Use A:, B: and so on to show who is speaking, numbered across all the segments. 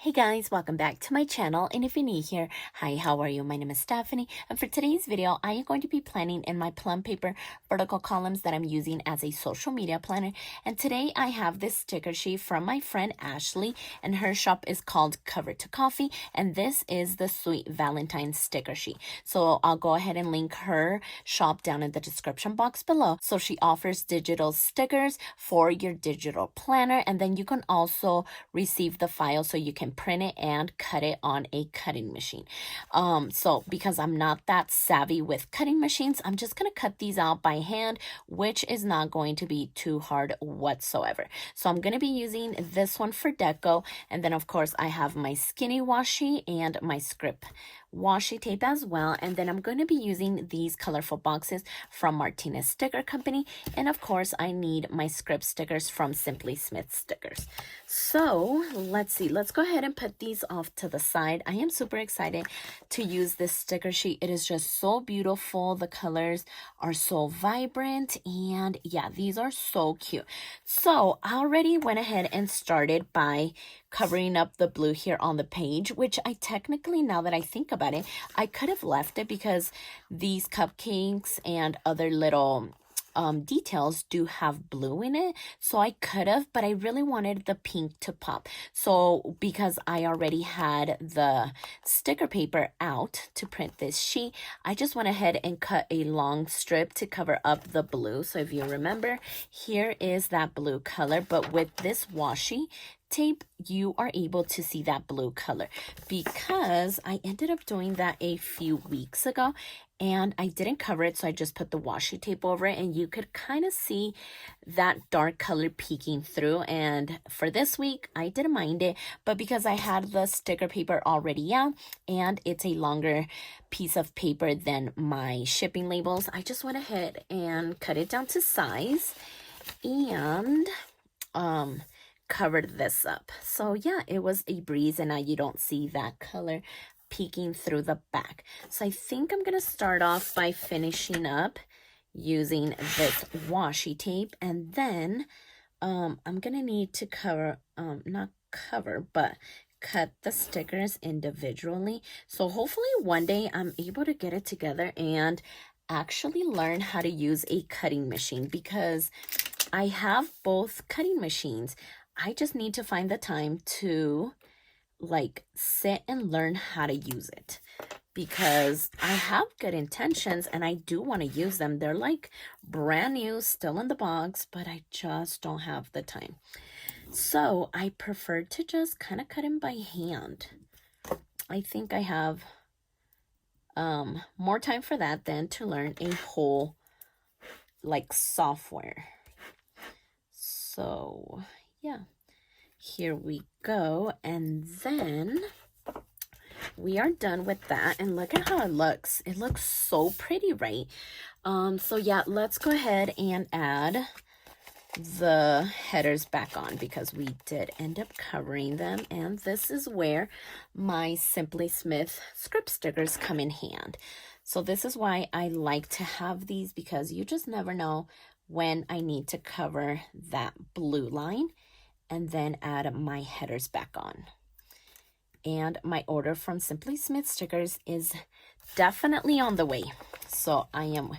A: Hey guys, welcome back to my channel, and if you're new here, hi, how are you? My name is Stephany, and for today's video, I am going to be planning in my Plum Paper vertical columns that I'm using as a social media planner. And today I have this sticker sheet from my friend Ashley, and her shop is called Cover to Coffee, and this is the Sweet Valentine sticker sheet. So I'll go ahead and link her shop down in the description box below. So she offers digital stickers for your digital planner, and then you can also receive the file so you can print it and cut it on a cutting machine. So because I'm not that savvy with cutting machines, I'm just going to cut these out by hand, which is not going to be too hard whatsoever. So I'm going to be using this one for deco, and then of course I have my skinny washi and my script washi tape as well, and then I'm going to be using these colorful boxes from Martinez Sticker Company, and of course I need my script stickers from Simply Smith Stickers. So let's see, let's go ahead and put these off to the side. I am super excited to use this sticker sheet. It is just so beautiful. The colors are so vibrant, and yeah, these are so cute. So I already went ahead and started by covering up the blue here on the page, which I technically, now that I think about it, I could have left it because these cupcakes and other little details do have blue in it, so I could have, but I really wanted the pink to pop. So because I already had the sticker paper out to print this sheet, I just went ahead and cut a long strip to cover up the blue. So if you remember, here is that blue color, but with this washi tape, you are able to see that blue color because I ended up doing that a few weeks ago and I didn't cover it, so I just put the washi tape over it, and you could kind of see that dark color peeking through. And for this week, I didn't mind it, but because I had the sticker paper already out and it's a longer piece of paper than my shipping labels, I just went ahead and cut it down to size and covered this up. So yeah, it was a breeze, and now you don't see that color peeking through the back. So I think I'm gonna start off by finishing up using this washi tape, and then I'm gonna need to cover not cover but cut the stickers individually. So hopefully one day I'm able to get it together and actually learn how to use a cutting machine, because I have both cutting machines. I just need to find the time to like sit and learn how to use it, because I have good intentions and I do want to use them. They're like brand new, still in the box, but I just don't have the time. So I prefer to just kind of cut them by hand. I think I have more time for that than to learn a whole like software. So yeah, here we go, and then we are done with that, and look at how it looks. It looks so pretty, right? So yeah, let's go ahead and add the headers back on, because we did end up covering them, and this is where my Simply Smith script stickers come in hand. So this is why I like to have these, because you just never know when I need to cover that blue line and then add my headers back on. And my order from Simply Smith Stickers is definitely on the way. So I am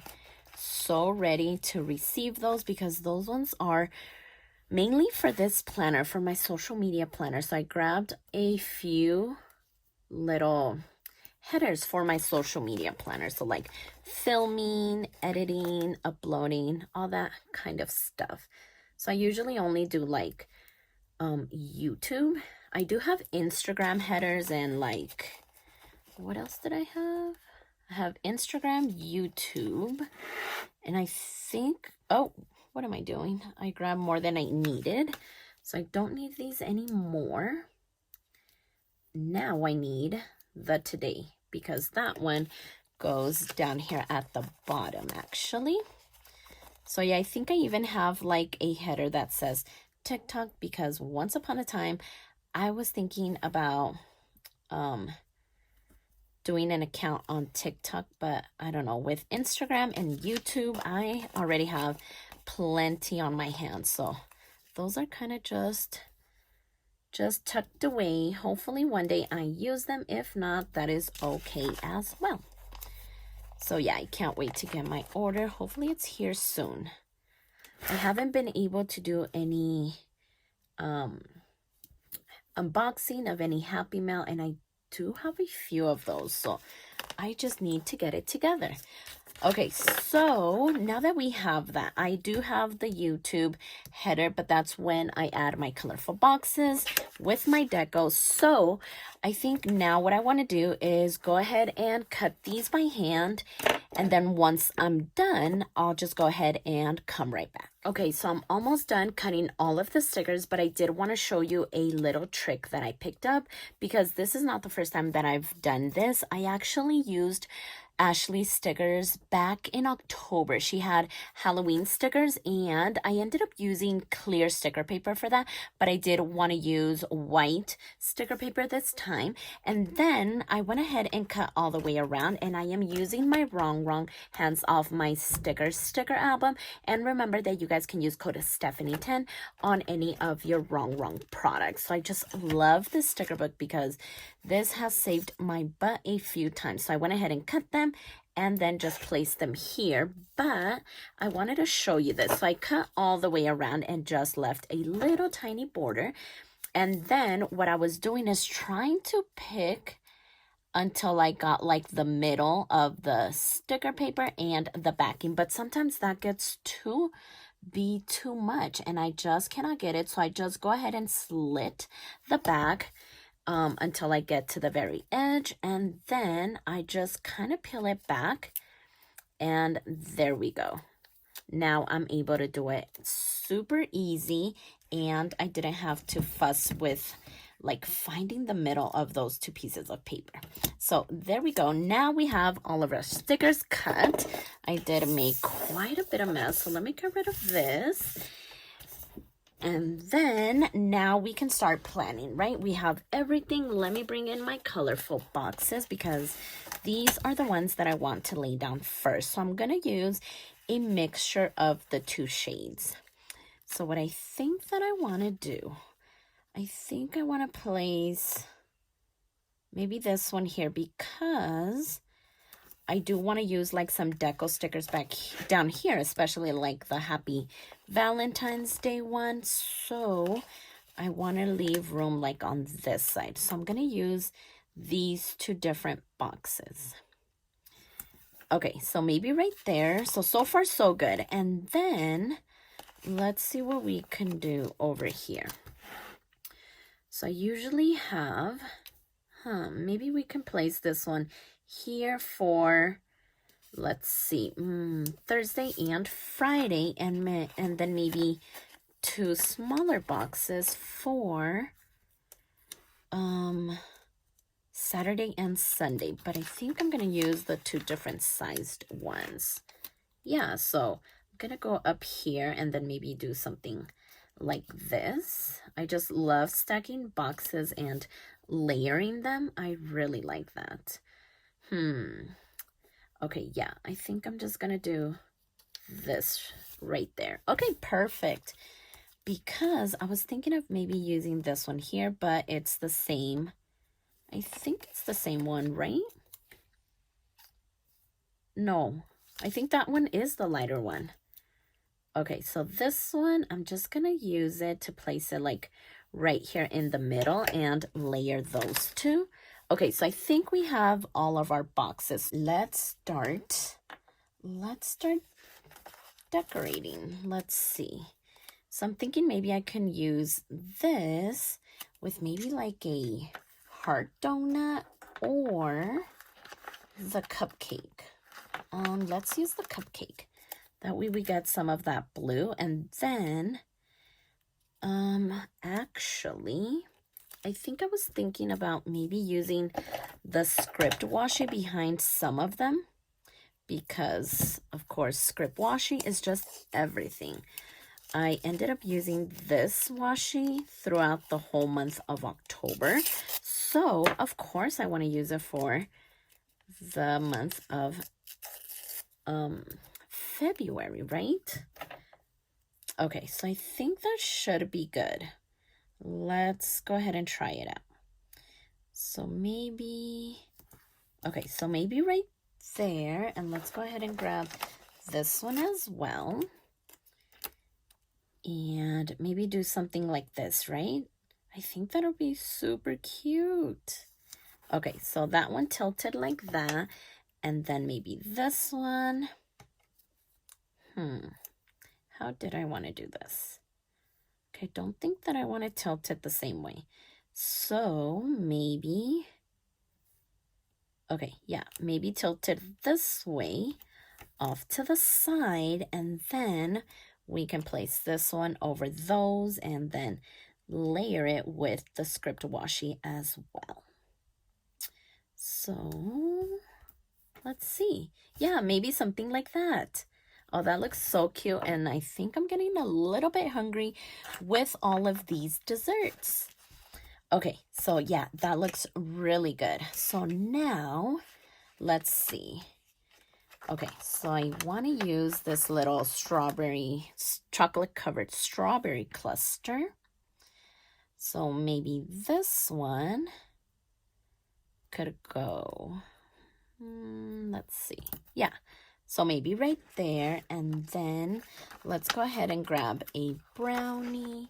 A: so ready to receive those, because those ones are mainly for this planner, for my social media planner. So I grabbed a few little headers for my social media planner. So like filming, editing, uploading, all that kind of stuff. So I usually only do like YouTube. I do have Instagram headers, and like, what else did I have? I have Instagram, YouTube, and I think, oh, what am I doing? I grabbed more than I needed, so I don't need these anymore. Now I need the today, because that one goes down here at the bottom actually. So yeah, I think I even have like a header that says TikTok, because once upon a time I was thinking about doing an account on TikTok, but I don't know, with Instagram and YouTube I already have plenty on my hands. So those are kind of just just tucked away. Hopefully one day I use them. If not, that is okay as well. So yeah, I can't wait to get my order. Hopefully it's here soon. I haven't been able to do any unboxing of any Happy Mail, and I do have a few of those, so I just need to get it together. Okay, so now that we have that, I do have the YouTube header, but that's when I add my colorful boxes with my deco. So I think now what I want to do is go ahead and cut these by hand. And then once I'm done, I'll just go ahead and come right back. Okay, so I'm almost done cutting all of the stickers, but I did want to show you a little trick that I picked up because this is not the first time that I've done this. I actually used Ashley's stickers back in October. She had Halloween stickers and I ended up using clear sticker paper for that, but I did want to use white sticker paper this time. And then I went ahead and cut all the way around, and I am using my Rongrong Hands Off My sticker album. And remember that you guys can use code Stephany10 on any of your Rongrong products. So I just love this sticker book because this has saved my butt a few times. So I went ahead and cut them and then just placed them here. But I wanted to show you this. So I cut all the way around and just left a little tiny border. And then what I was doing is trying to pick until I got like the middle of the sticker paper and the backing. But sometimes that gets too much and I just cannot get it. So I just go ahead and slit the back until I get to the very edge, and then I just kind of peel it back, and there we go. Now I'm able to do it super easy, and I didn't have to fuss with like finding the middle of those two pieces of paper. So there we go. Now we have all of our stickers cut. I did make quite a bit of mess, so let me get rid of this. And then now we can start planning, right? We have everything. Let me bring in my colorful boxes because these are the ones that I want to lay down first. So I'm going to use a mixture of the two shades. So what I think that I want to do, I think I want to place maybe this one here because I do want to use like some deco stickers down here, especially like the Happy Valentine's Day one. So I want to leave room like on this side. So I'm going to use these two different boxes. Okay, so maybe right there. So far so good. And then let's see what we can do over here. So I usually have, maybe we can place this one here for, let's see, Thursday and Friday, and then maybe two smaller boxes for Saturday and Sunday. But I think I'm gonna use the two different sized ones. Yeah, so I'm gonna go up here and then maybe do something like this. I just love stacking boxes and layering them. I really like that. Okay, yeah, I think I'm just gonna do this right there. Okay, perfect. Because I was thinking of maybe using this one here, but it's the same. I think it's the same one, right? No, I think that one is the lighter one. Okay, so this one, I'm just gonna use it to place it like right here in the middle and layer those two. Okay, so I think we have all of our boxes. Let's start decorating. Let's see. So I'm thinking maybe I can use this with maybe like a heart donut or the cupcake. Let's use the cupcake. That way we get some of that blue. And then, actually, I think I was thinking about maybe using the script washi behind some of them because, of course, script washi is just everything. I ended up using this washi throughout the whole month of October. So, of course, I want to use it for the month of February, right? Okay, so I think that should be good. let's go ahead and try it out. So maybe, okay, so maybe right there, and let's go ahead and grab this one as well. And maybe do something like this, right? I think that'll be super cute. Okay, so that one tilted like that. And then maybe this one. How did I want to do this? Okay, don't think that I want to tilt it the same way. So maybe, okay, yeah, maybe tilt it this way off to the side, and then we can place this one over those and then layer it with the script washi as well. So let's see. Yeah, maybe something like that. Oh, that looks so cute, and I think I'm getting a little bit hungry with all of these desserts. Okay, so yeah, that looks really good. So now, let's see. Okay, so I want to use this little strawberry, chocolate-covered strawberry cluster. So maybe this one could go, let's see. Yeah, so maybe right there, and then let's go ahead and grab a brownie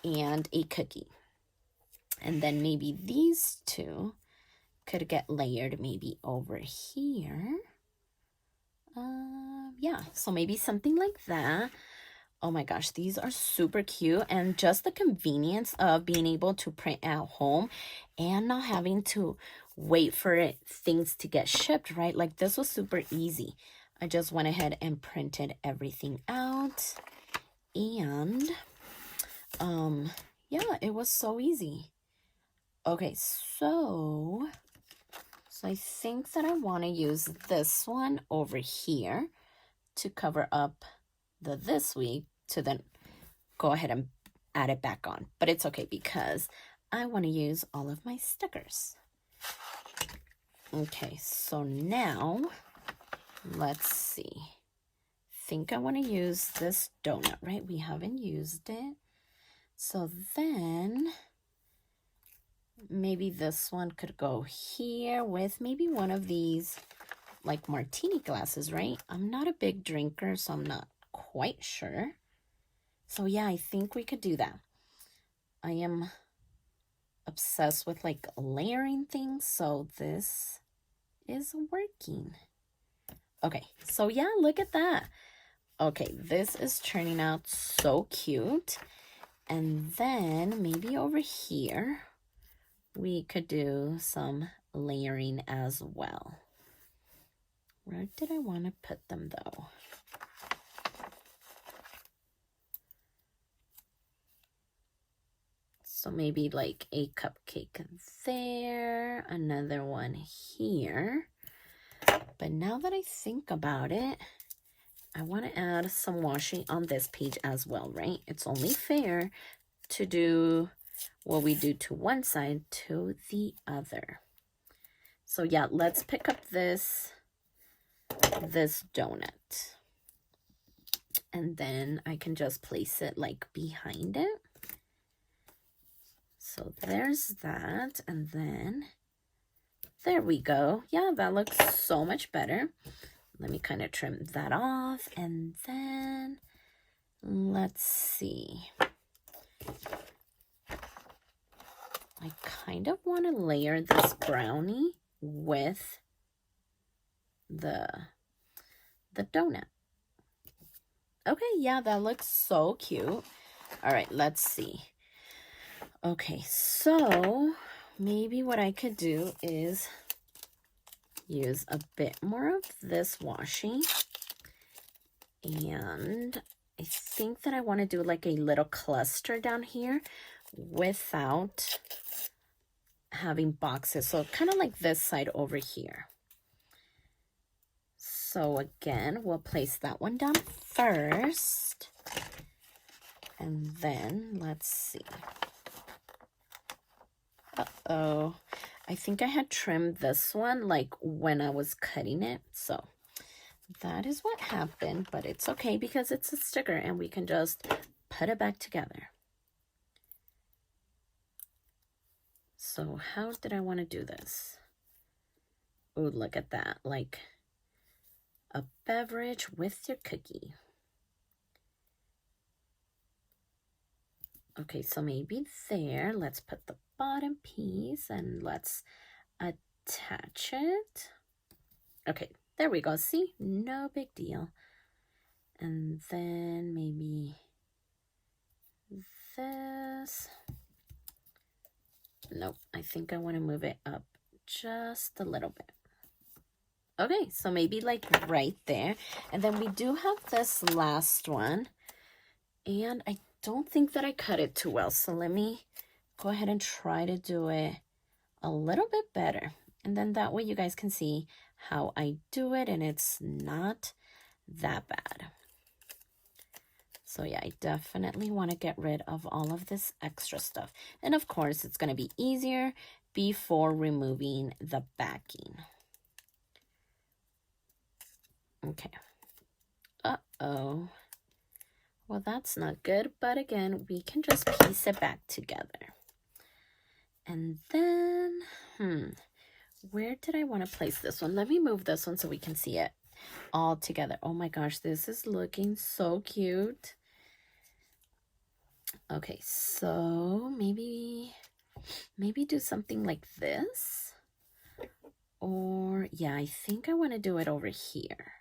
A: and a cookie. And then maybe these two could get layered maybe over here. Yeah, so maybe something like that. Oh my gosh, these are super cute, and just the convenience of being able to print at home and not having to wait for things to get shipped, right? Like, this was super easy. I just went ahead and printed everything out, and yeah, it was so easy. Okay, so I think that I want to use this one over here to cover up the this week, to then go ahead and add it back on. But it's okay because I want to use all of my stickers. Okay, so now let's see. Think I want to use this donut, right? We haven't used it. So then maybe this one could go here with maybe one of these like martini glasses, right? I'm not a big drinker, so I'm not quite sure. So yeah, I think we could do that. I am obsessed with like layering things, so this is working. Okay, so yeah, look at that. Okay, this is turning out so cute. And then maybe over here, we could do some layering as well. Where did I want to put them though? So maybe like a cupcake there, another one here. But now that I think about it, I want to add some washi on this page as well, right? It's only fair to do what we do to one side to the other. So yeah, let's pick up this donut. And then I can just place it like behind it. So there's that, and then there we go. Yeah, that looks so much better. Let me kind of trim that off, and then let's see. I kind of want to layer this brownie with the donut. Okay, yeah, that looks so cute. All right, let's see. Okay, so maybe what I could do is use a bit more of this washi, and I think that I want to do like a little cluster down here without having boxes, so kind of like this side over here. So again, we'll place that one down first, and then let's see. Uh-oh, I think I had trimmed this one like when I was cutting it, so that is what happened, but it's okay because it's a sticker and we can just put it back together. So how did I want to do this? Oh, look at that. Like a beverage with your cookie. Okay, so maybe there. Let's put the bottom piece and let's attach it. Okay, there we go. See? No big deal. And then maybe this. Nope, I think I want to move it up just a little bit. Okay, so maybe like right there. And then we do have this last one. And I don't think that I cut it too well. So let me go ahead and try to do it a little bit better. And then that way you guys can see how I do it and it's not that bad. So yeah, I definitely want to get rid of all of this extra stuff. And of course, it's going to be easier before removing the backing. Okay. Uh-oh. Well, that's not good. But again, we can just piece it back together. And then, where did I want to place this one? Let me move this one so we can see it all together. Oh my gosh, this is looking so cute. Okay, so maybe do something like this. Or yeah, I think I want to do it over here.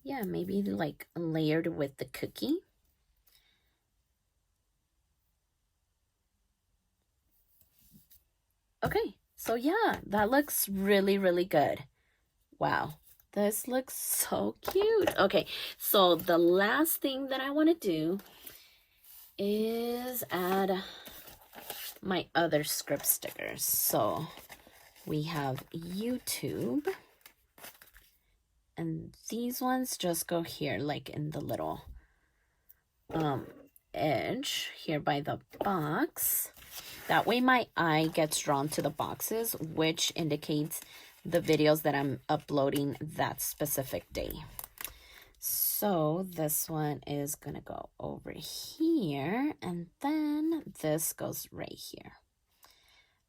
A: Yeah, maybe like layered with the cookie. Okay, so yeah, that looks really, really good. Wow, this looks so cute. Okay, so the last thing that I want to do is add my other script stickers. So we have YouTube. And these ones just go here, like in the little edge here by the box. That way my eye gets drawn to the boxes, which indicates the videos that I'm uploading that specific day. So this one is going to go over here, and then this goes right here.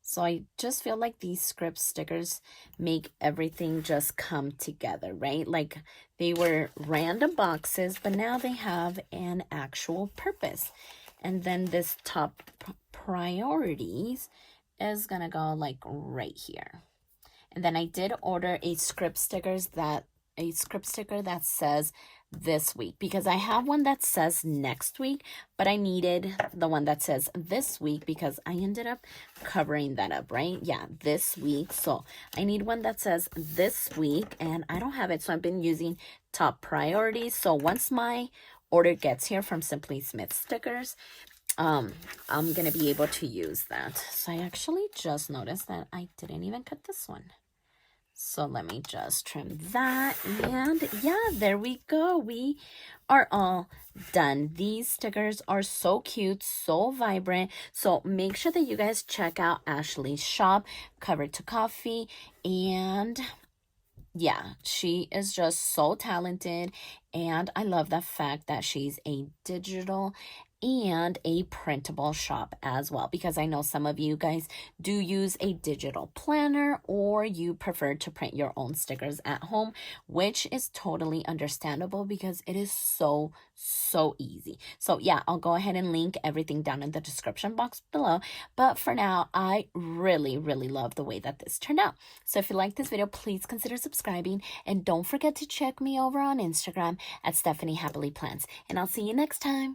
A: So I just feel like these script stickers make everything just come together, right? Like they were random boxes, but now they have an actual purpose. And then this top priorities is gonna go like right here. And then I did order a script sticker that says this week, because I have one that says next week, but I needed the one that says this week because I ended up covering that up, right? Yeah, this week. So I need one that says this week, and I don't have it, so I've been using top priorities. So once my order gets here from Simply Smith Stickers, I'm gonna be able to use that. So I actually just noticed that I didn't even cut this one. So let me just trim that, and yeah, there we go. We are all done. These stickers are so cute, so vibrant. So make sure that you guys check out Ashley's shop, Cover to Coffee, and yeah, she is just so talented, and I love the fact that she's a digital and a printable shop as well, because I know some of you guys do use a digital planner or you prefer to print your own stickers at home, which is totally understandable because it is so easy. So yeah, I'll go ahead and link everything down in the description box below. But for now, I really love the way that this turned out. So if you like this video, please consider subscribing, and don't forget to check me over on Instagram at Stephany Happily Plants, and I'll see you next time.